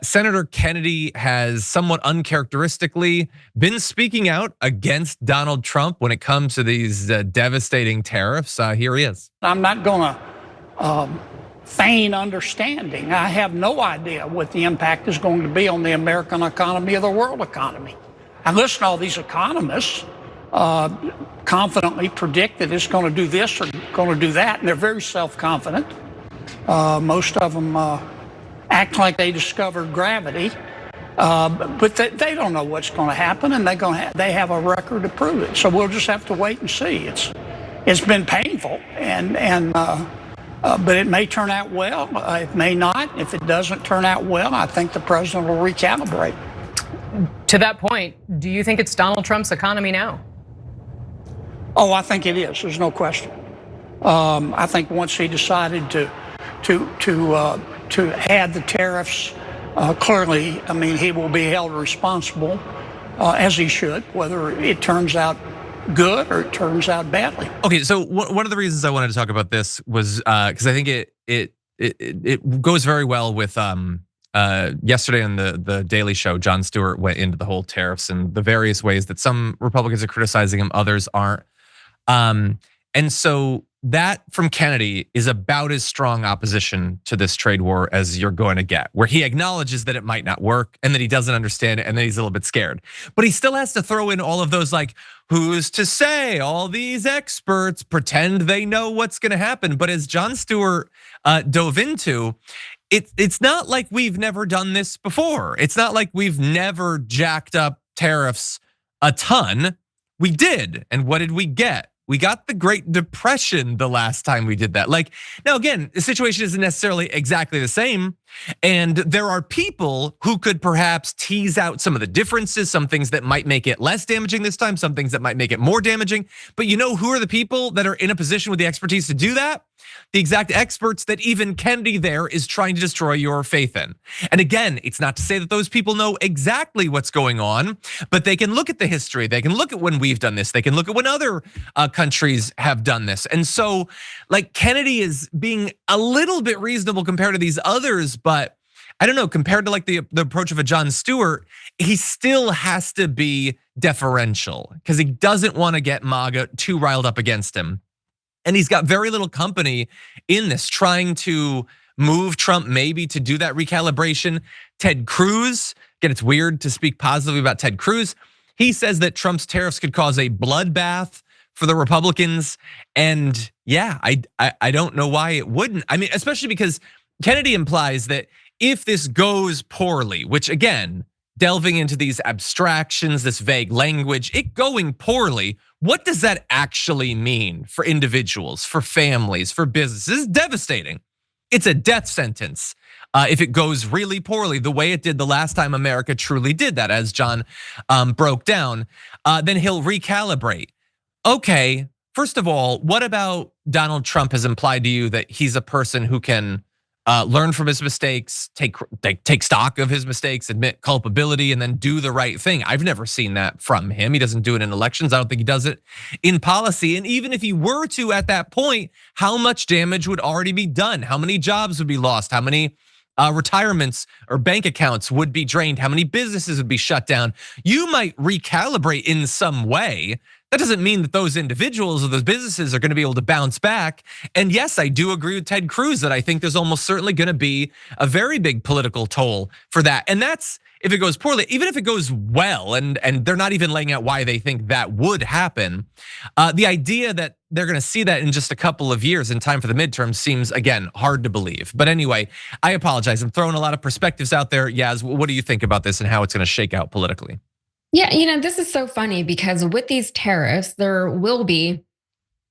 Senator Kennedy has somewhat uncharacteristically been speaking out against Donald Trump when it comes to these devastating tariffs. Here he is. I'm not going to feign understanding. I have no idea what the impact is going to be on the American economy or the world economy. I listen to all these economists confidently predict that it's going to do this or going to do that, and they're very self-confident. Most of them act like they discovered gravity, but they don't know what's going to happen, and they have a record to prove it. So we'll just have to wait and see. It's been painful, but it may turn out well. It may not. If it doesn't turn out well, I think the president will recalibrate. To that point, do you think it's Donald Trump's economy now? Oh, I think it is. There's no question. I think once he decided to add the tariffs, clearly, I mean, he will be held responsible, as he should, whether it turns out good or it turns out badly. Okay, so one of the reasons I wanted to talk about this was because I think it goes very well with yesterday on the Daily Show. Jon Stewart went into the whole tariffs and the various ways that some Republicans are criticizing him, others aren't. And so that from Kennedy is about as strong opposition to this trade war as you're going to get, where he acknowledges that it might not work and that he doesn't understand it and that he's a little bit scared. But he still has to throw in all of those, like, who's to say, all these experts pretend they know what's gonna happen. But as Jon Stewart dove into, it's not like we've never done this before. It's not like we've never jacked up tariffs a ton. We did, and what did we get? We got the Great Depression the last time we did that. Like, now again, the situation isn't necessarily exactly the same. And there are people who could perhaps tease out some of the differences, some things that might make it less damaging this time, some things that might make it more damaging. But you know who are the people that are in a position with the expertise to do that? The exact experts that even Kennedy there is trying to destroy your faith in. And again, it's not to say that those people know exactly what's going on, but they can look at the history. They can look at when we've done this. They can look at when other countries have done this. And so, like, Kennedy is being a little bit reasonable compared to these others, but I don't know, compared to like the approach of a Jon Stewart, he still has to be deferential because he doesn't want to get MAGA too riled up against him. And he's got very little company in this, trying to move Trump maybe to do that recalibration. Ted Cruz, again, it's weird to speak positively about Ted Cruz. He says that Trump's tariffs could cause a bloodbath for the Republicans. And yeah, I don't know why it wouldn't. I mean, especially because Kennedy implies that if this goes poorly, which again, delving into these abstractions, this vague language, it going poorly, what does that actually mean for individuals, for families, for businesses? It's devastating. It's a death sentence if it goes really poorly, the way it did the last time America truly did that, as John broke down. Then he'll recalibrate. Okay, first of all, what about Donald Trump has implied to you that he's a person who can learn from his mistakes, take stock of his mistakes, admit culpability, and then do the right thing? I've never seen that from him. He doesn't do it in elections. I don't think he does it in policy. And even if he were to at that point, how much damage would already be done? How many jobs would be lost? How many retirements or bank accounts would be drained? How many businesses would be shut down? You might recalibrate in some way. That doesn't mean that those individuals or those businesses are going to be able to bounce back. And yes, I do agree with Ted Cruz that I think there's almost certainly going to be a very big political toll for that. And that's if it goes poorly. Even if it goes well, and they're not even laying out why they think that would happen. The idea that they're going to see that in just a couple of years in time for the midterms seems, again, hard to believe. But anyway, I apologize. I'm throwing a lot of perspectives out there. Yaz, what do you think about this and how it's going to shake out politically? Yeah, this is so funny because with these tariffs, there will be,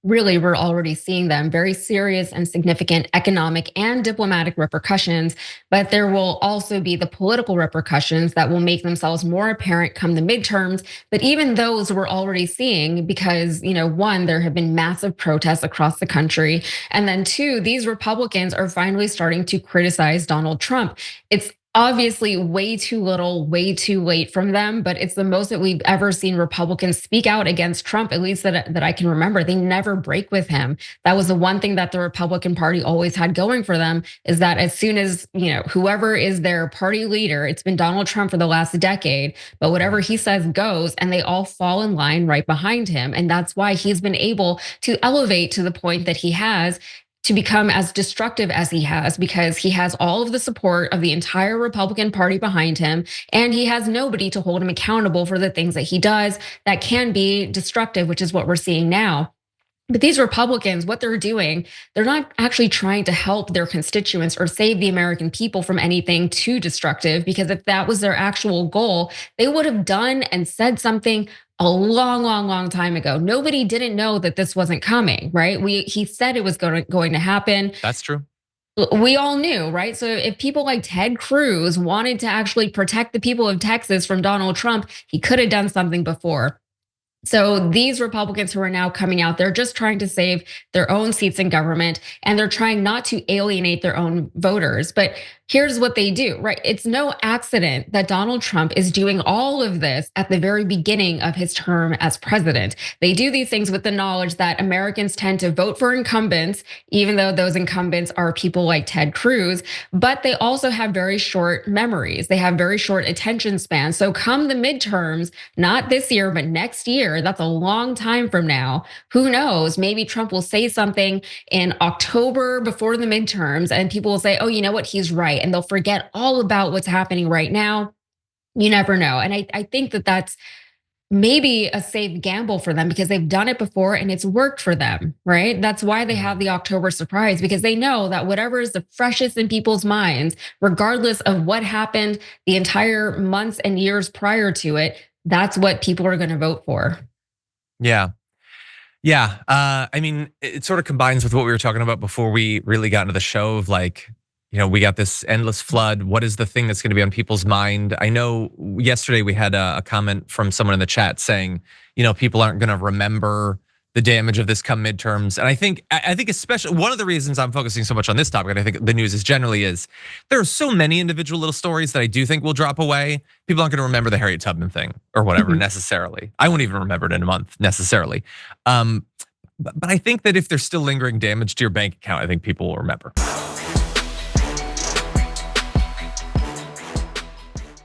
really, we're already seeing them, very serious and significant economic and diplomatic repercussions, but there will also be the political repercussions that will make themselves more apparent come the midterms. But even those we're already seeing because, one, there have been massive protests across the country. And then two, these Republicans are finally starting to criticize Donald Trump. It's Obviously way too little, way too late from them, but it's the most that we've ever seen Republicans speak out against Trump, at least that I can remember. They never break with him. That was the one thing that the Republican Party always had going for them, is that as soon as, whoever is their party leader, it's been Donald Trump for the last decade, but whatever he says goes, and they all fall in line right behind him. And that's why he's been able to elevate to the point that he has, to become as destructive as he has, because he has all of the support of the entire Republican Party behind him, and he has nobody to hold him accountable for the things that he does that can be destructive, which is what we're seeing now. But these Republicans, what they're doing, they're not actually trying to help their constituents or save the American people from anything too destructive, because if that was their actual goal, they would have done and said something a long, long, long time ago. Nobody didn't know that this wasn't coming, right? He said it was going to happen. That's true. We all knew, right? So if people like Ted Cruz wanted to actually protect the people of Texas from Donald Trump, he could have done something before. So these Republicans who are now coming out, they're just trying to save their own seats in government, and they're trying not to alienate their own voters. But here's what they do, right? It's no accident that Donald Trump is doing all of this at the very beginning of his term as president. They do these things with the knowledge that Americans tend to vote for incumbents, even though those incumbents are people like Ted Cruz, but they also have very short memories. They have very short attention spans. So come the midterms, not this year, but next year, that's a long time from now. Who knows? Maybe Trump will say something in October before the midterms, and people will say, oh, you know what? He's right. And they'll forget all about what's happening right now. You never know. And I think that that's maybe a safe gamble for them, because they've done it before and it's worked for them, right? That's why they have the October surprise, because they know that whatever is the freshest in people's minds, regardless of what happened the entire months and years prior to it, that's what people are going to vote for. Yeah. Yeah. I mean, it sort of combines with what we were talking about before we really got into the show of like, we got this endless flood. What is the thing that's going to be on people's mind? I know yesterday we had a comment from someone in the chat saying, people aren't going to remember the damage of this come midterms. And I think especially one of the reasons I'm focusing so much on this topic, and I think the news is generally, is there are so many individual little stories that I do think will drop away. People aren't going to remember the Harriet Tubman thing or whatever necessarily. I won't even remember it in a month necessarily. But I think that if there's still lingering damage to your bank account, I think people will remember.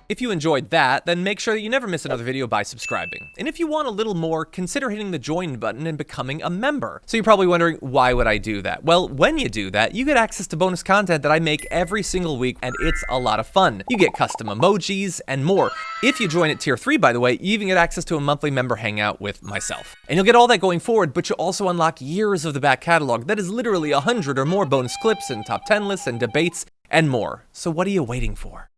If you enjoyed that, then make sure that you never miss another video by subscribing. And if you want a little more, consider hitting the join button and becoming a member. So you're probably wondering, why would I do that? Well, when you do that, you get access to bonus content that I make every single week, and it's a lot of fun. You get custom emojis and more. If you join at tier 3, by the way, you even get access to a monthly member hangout with myself. And you'll get all that going forward, but you'll also unlock years of the back catalog that is literally 100 or more bonus clips and top 10 lists and debates and more. So what are you waiting for?